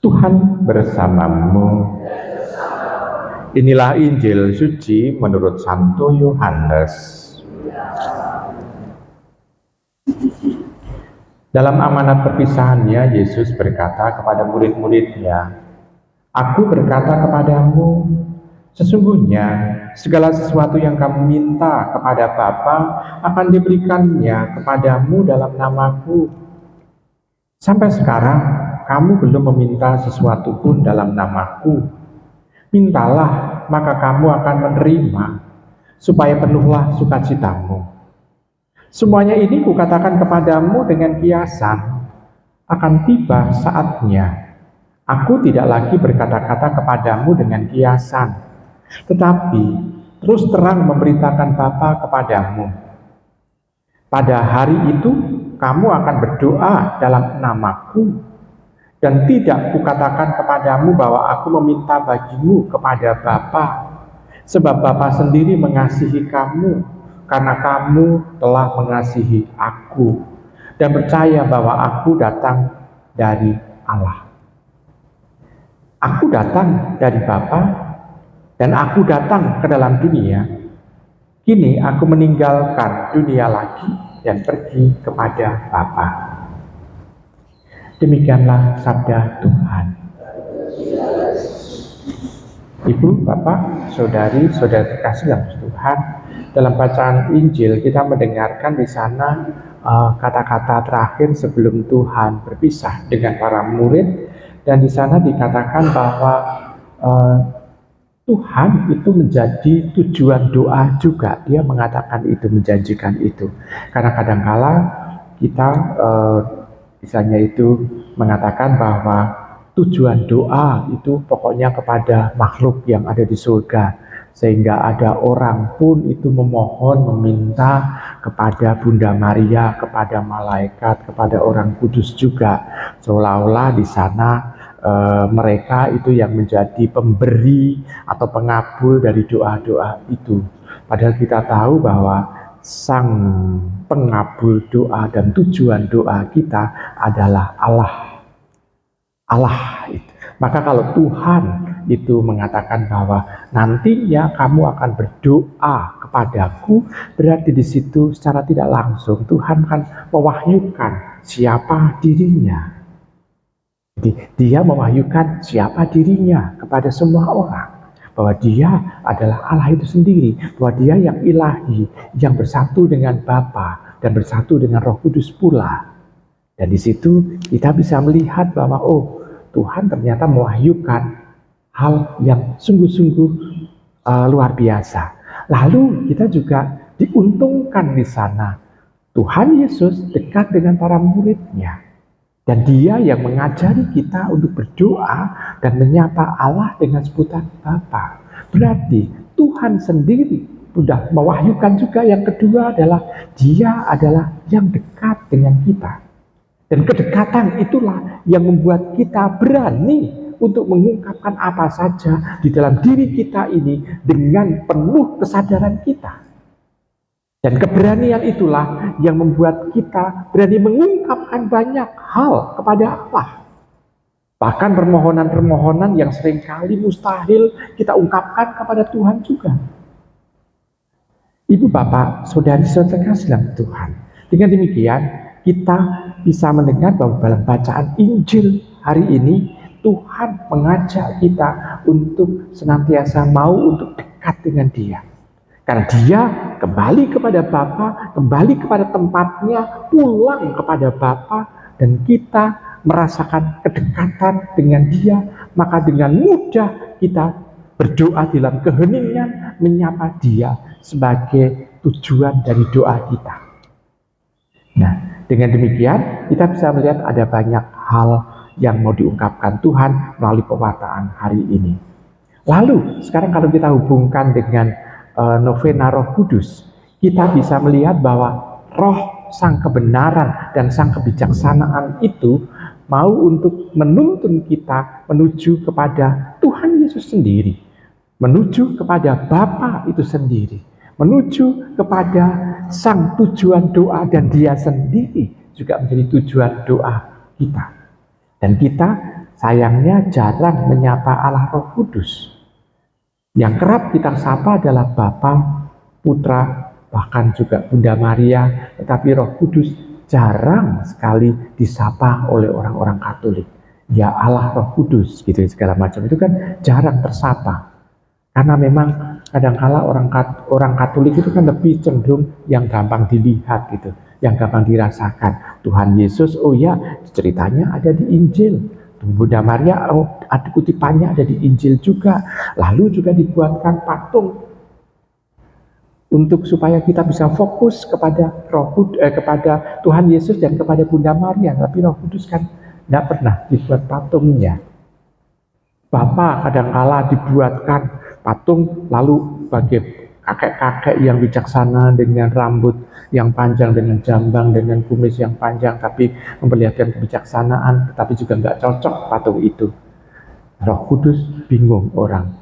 Tuhan bersamamu. Inilah Injil suci menurut Santo Yohanes. Dalam amanat perpisahannya, Yesus berkata kepada murid-muridnya, "Aku berkata kepadamu, sesungguhnya segala sesuatu yang kamu minta kepada Bapa akan diberikannya kepadamu dalam namaku. Sampai sekarang, kamu belum meminta sesuatu pun dalam namaku. Mintalah, maka kamu akan menerima, supaya penuhlah sukacitamu. Semuanya ini kukatakan kepadamu dengan kiasan, akan tiba saatnya. Aku tidak lagi berkata-kata kepadamu dengan kiasan, tetapi terus terang memberitakan Bapa kepadamu. Pada hari itu, kamu akan berdoa dalam namaku, dan tidak kukatakan kepadamu bahwa aku meminta bagimu kepada Bapa, sebab Bapa sendiri mengasihi kamu, karena kamu telah mengasihi aku, dan percaya bahwa aku datang dari Allah. Aku datang dari Bapa, dan aku datang ke dalam dunia. Kini aku meninggalkan dunia lagi dan pergi kepada Bapa." Demikianlah sabda Tuhan. Ibu, Bapak, Saudari, Saudara terkasih dalam Tuhan, dalam bacaan Injil kita mendengarkan di sana kata-kata terakhir sebelum Tuhan berpisah dengan para murid, dan di sana dikatakan bahwa Tuhan itu menjadi tujuan doa juga. Dia mengatakan itu, menjanjikan itu. Karena kadangkala kita misalnya itu mengatakan bahwa tujuan doa itu pokoknya kepada makhluk yang ada di surga, sehingga ada orang pun itu memohon, meminta kepada Bunda Maria, kepada malaikat, kepada orang kudus juga, seolah-olah di sana mereka itu yang menjadi pemberi atau pengabul dari doa-doa itu. Padahal kita tahu bahwa Sang pengabul doa dan tujuan doa kita adalah Allah. Allah itu. Maka kalau Tuhan itu mengatakan bahwa nantinya kamu akan berdoa kepadaku, berarti di situ secara tidak langsung Tuhan akan mewahyukan siapa dirinya. Jadi dia mewahyukan siapa dirinya kepada semua orang, bahwa dia adalah Allah itu sendiri, bahwa dia yang ilahi, yang bersatu dengan Bapa dan bersatu dengan Roh Kudus pula. Dan di situ kita bisa melihat bahwa Tuhan ternyata mewahyukan hal yang sungguh-sungguh luar biasa. Lalu kita juga diuntungkan di sana. Tuhan Yesus dekat dengan para muridnya. Dan dia yang mengajari kita untuk berdoa dan menyapa Allah dengan sebutan Bapa. Berarti Tuhan sendiri sudah mewahyukan juga yang kedua adalah dia adalah yang dekat dengan kita. Dan kedekatan itulah yang membuat kita berani untuk mengungkapkan apa saja di dalam diri kita ini dengan penuh kesadaran kita. Dan keberanian itulah yang membuat kita berani mengungkapkan banyak hal kepada Allah. Bahkan permohonan-permohonan yang seringkali mustahil kita ungkapkan kepada Tuhan juga. Ibu, Bapak, Saudari-saudara terkasih dalam Tuhan. Dengan demikian, kita bisa mendengar bahwa dalam bacaan Injil hari ini, Tuhan mengajak kita untuk senantiasa mau untuk dekat dengan Dia. Karena dia kembali kepada Bapa, kembali kepada tempatnya, pulang kepada Bapa, dan kita merasakan kedekatan dengan dia, maka dengan mudah kita berdoa dalam keheningan, menyapa dia sebagai tujuan dari doa kita. Nah, dengan demikian kita bisa melihat ada banyak hal yang mau diungkapkan Tuhan melalui pewartaan hari ini. Lalu, sekarang kalau kita hubungkan dengan novena Roh Kudus, kita bisa melihat bahwa Roh Sang kebenaran dan Sang kebijaksanaan itu mau untuk menuntun kita menuju kepada Tuhan Yesus sendiri, menuju kepada Bapa itu sendiri, menuju kepada Sang tujuan doa, dan Dia sendiri juga menjadi tujuan doa kita. Dan kita Sayangnya jarang menyapa Allah Roh Kudus. Yang kerap kita sapa adalah Bapa, Putra, bahkan juga Bunda Maria, tetapi Roh Kudus jarang sekali disapa oleh orang-orang Katolik. Ya Allah Roh Kudus gitu segala macam itu kan jarang tersapa. Karena memang kadangkala orang Katolik itu kan lebih cenderung yang gampang dilihat gitu, yang gampang dirasakan. Tuhan Yesus, oh ya, ceritanya ada di Injil. Bunda Maria, oh, ada kutipannya ada di Injil juga. Lalu juga dibuatkan patung untuk supaya kita bisa fokus kepada kepada Tuhan Yesus dan kepada Bunda Maria. Tapi Roh Kudus kan tidak pernah dibuat patungnya. Bapa kadangkala dibuatkan patung lalu bagi kakek-kakek yang bijaksana dengan rambut yang panjang, dengan jambang, dengan kumis yang panjang, tapi memperlihatkan kebijaksanaan, tetapi juga nggak cocok patung itu. Roh Kudus bingung orang,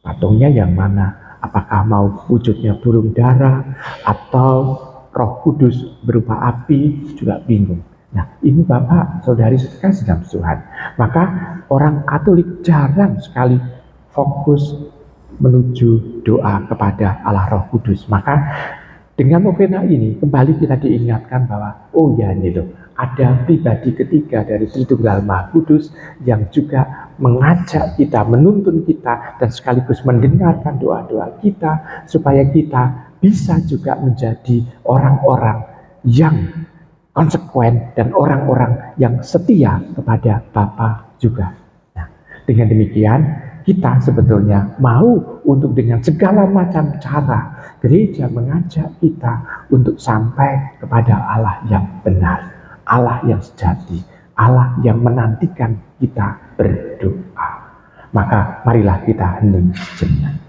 patungnya yang mana? Apakah mau wujudnya burung dara atau Roh Kudus berupa api, juga bingung. Nah, ini Bapak, Saudari sekasih dalam Tuhan. Maka orang Katolik jarang sekali fokus menuju doa kepada Allah Roh Kudus. Maka dengan novena ini kembali kita diingatkan bahwa oh ya ini loh, ada pribadi ketiga dari Tritunggal Maha Kudus yang juga mengajak kita, menuntun kita, dan sekaligus mendengarkan doa-doa kita supaya kita bisa juga menjadi orang-orang yang konsekuen dan orang-orang yang setia kepada Bapa juga. Nah, dengan demikian kita sebetulnya mau untuk dengan segala macam cara gereja mengajak kita untuk sampai kepada Allah yang benar, Allah yang sejati, Allah yang menantikan kita berdoa. Maka marilah kita hening sejenak.